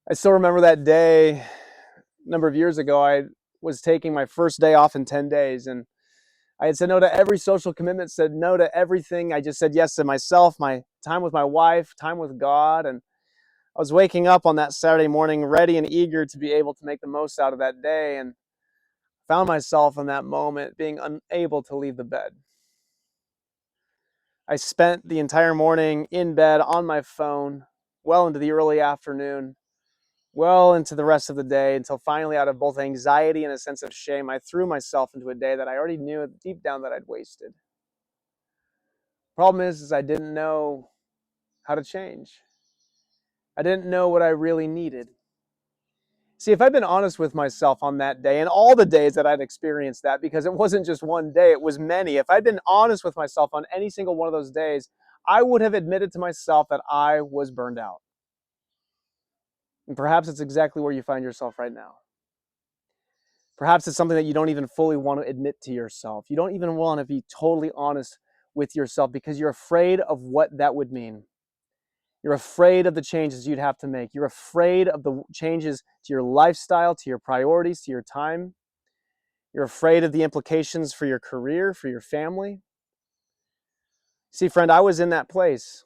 I still remember that day a number of years ago. I was taking my first day off in 10 days, and I had said no to every social commitment, said no to everything. I just said yes to myself, my time with my wife, time with God. And I was waking up on that Saturday morning ready and eager to be able to make the most out of that day, and found myself in that moment being unable to leave the bed. I spent the entire morning in bed on my phone, well into the early afternoon, well into the rest of the day, until finally, out of both anxiety and a sense of shame, I threw myself into a day that I already knew deep down that I'd wasted. Problem is I didn't know how to change. I didn't know what I really needed. See, if I'd been honest with myself on that day and all the days that I'd experienced that, because it wasn't just one day, it was many. If I'd been honest with myself on any single one of those days, I would have admitted to myself that I was burned out. And perhaps it's exactly where you find yourself right now. Perhaps it's something that you don't even fully want to admit to yourself. You don't even want to be totally honest with yourself because you're afraid of what that would mean. You're afraid of the changes you'd have to make. You're afraid of the changes to your lifestyle, to your priorities, to your time. You're afraid of the implications for your career, for your family. See, friend, I was in that place.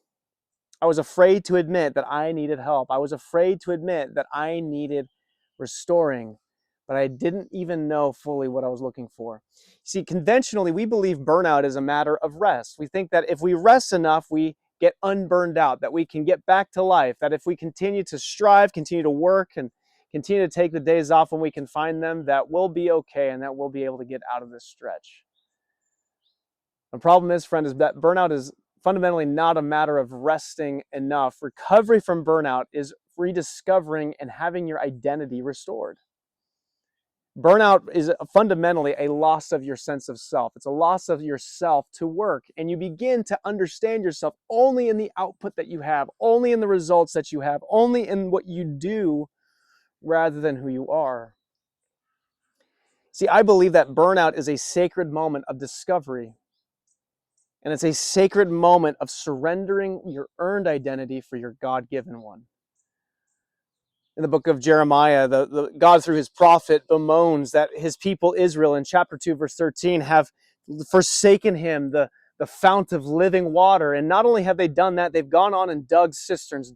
I was afraid to admit that I needed help. I was afraid to admit that I needed restoring, but I didn't even know fully what I was looking for. See, conventionally, we believe burnout is a matter of rest. We think that if we rest enough, we get unburned out, that we can get back to life, that if we continue to strive, continue to work, and continue to take the days off when we can find them, that we'll be okay and that we'll be able to get out of this stretch. The problem is, friend, is that burnout is fundamentally not a matter of resting enough. Recovery from burnout is rediscovering and having your identity restored. Burnout is fundamentally a loss of your sense of self. It's a loss of yourself to work, and you begin to understand yourself only in the output that you have, only in the results that you have, only in what you do rather than who you are. See, I believe that burnout is a sacred moment of discovery. And it's a sacred moment of surrendering your earned identity for your God-given one. In the book of Jeremiah, God through his prophet bemoans that his people Israel in chapter 2, verse 13, have forsaken him, the fount of living water. And not only have they done that, they've gone on and dug cisterns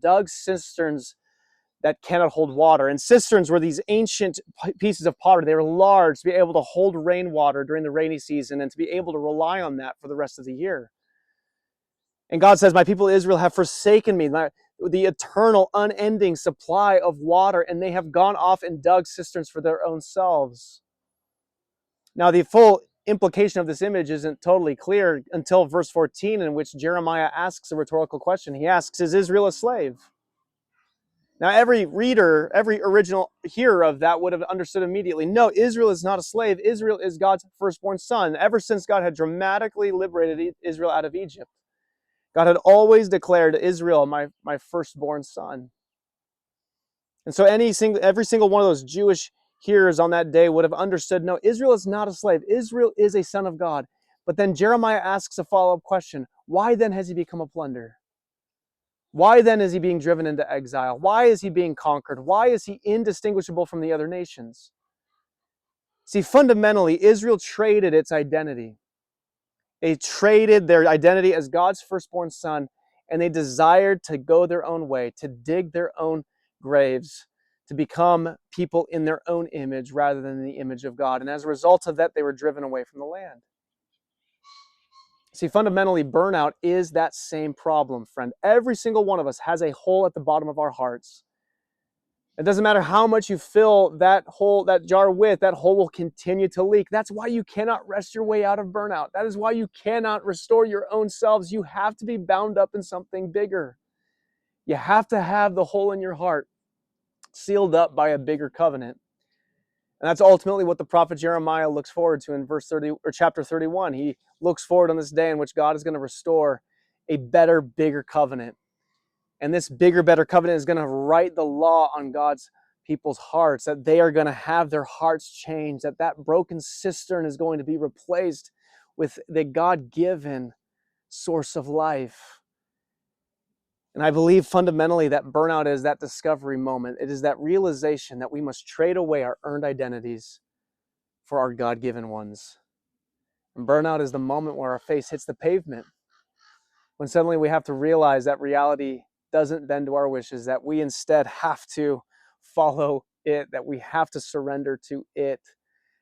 that cannot hold water. And cisterns were these ancient pieces of pottery. They were large to be able to hold rainwater during the rainy season and to be able to rely on that for the rest of the year. And God says, my people Israel have forsaken me, the eternal, unending supply of water, and they have gone off and dug cisterns for their own selves. Now, the full implication of this image isn't totally clear until verse 14, in which Jeremiah asks a rhetorical question. He asks, is Israel a slave? Now, every reader, every original hearer of that would have understood immediately, no, Israel is not a slave. Israel is God's firstborn son. Ever since God had dramatically liberated Israel out of Egypt, God had always declared Israel my firstborn son. And so every single one of those Jewish hearers on that day would have understood, no, Israel is not a slave. Israel is a son of God. But then Jeremiah asks a follow-up question. Why then has he become a plunder? Why then is he being driven into exile? Why is he being conquered? Why is he indistinguishable from the other nations? See, fundamentally, Israel traded its identity. They traded their identity as God's firstborn son, and they desired to go their own way, to dig their own graves, to become people in their own image rather than the image of God. And as a result of that, they were driven away from the land. See, fundamentally, burnout is that same problem, friend. Every single one of us has a hole at the bottom of our hearts. It doesn't matter how much you fill that jar with, that hole will continue to leak. That's why you cannot rest your way out of burnout. That is why you cannot restore your own selves. You have to be bound up in something bigger. You have to have the hole in your heart sealed up by a bigger covenant. And that's ultimately what the prophet Jeremiah looks forward to in verse 30 or chapter 31. He looks forward on this day in which God is going to restore a better, bigger covenant. And this bigger, better covenant is going to write the law on God's people's hearts, that they are going to have their hearts changed, that broken cistern is going to be replaced with the God-given source of life. And I believe fundamentally that burnout is that discovery moment. It is that realization that we must trade away our earned identities for our God-given ones. And burnout is the moment where our face hits the pavement, when suddenly we have to realize that reality doesn't bend to our wishes, that we instead have to follow it, that we have to surrender to it.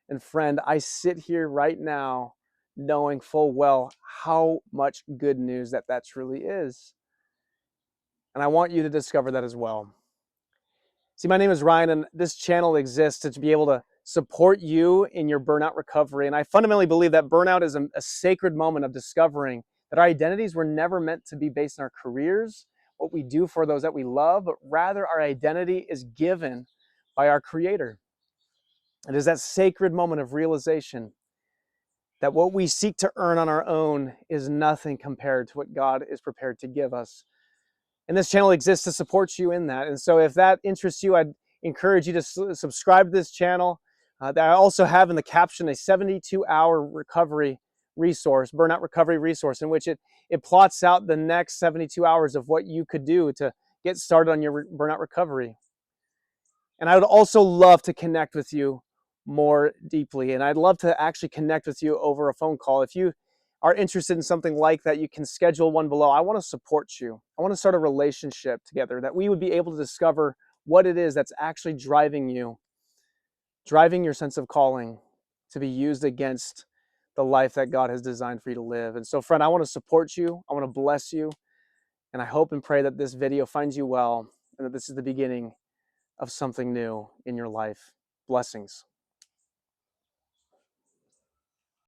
And friend, I sit here right now knowing full well how much good news that truly is. And I want you to discover that as well. See, my name is Ryan, and this channel exists to be able to support you in your burnout recovery. And I fundamentally believe that burnout is a sacred moment of discovering that our identities were never meant to be based on our careers, what we do for those that we love, but rather our identity is given by our Creator. It is that sacred moment of realization that what we seek to earn on our own is nothing compared to what God is prepared to give us. And this channel exists to support you in that. And so if that interests you, I'd encourage you to subscribe to this channel. That I also have in the caption a 72-hour recovery resource, burnout recovery resource, in which it plots out the next 72 hours of what you could do to get started on your burnout recovery. And I would also love to connect with you more deeply. And I'd love to actually connect with you over a phone call. If you are interested in something like that, you can schedule one below. I want to support you. I want to start a relationship together, that we would be able to discover what it is that's actually driving you, driving your sense of calling to be used against the life that God has designed for you to live. And so, friend, I want to support you. I want to bless you. And I hope and pray that this video finds you well and that this is the beginning of something new in your life. Blessings.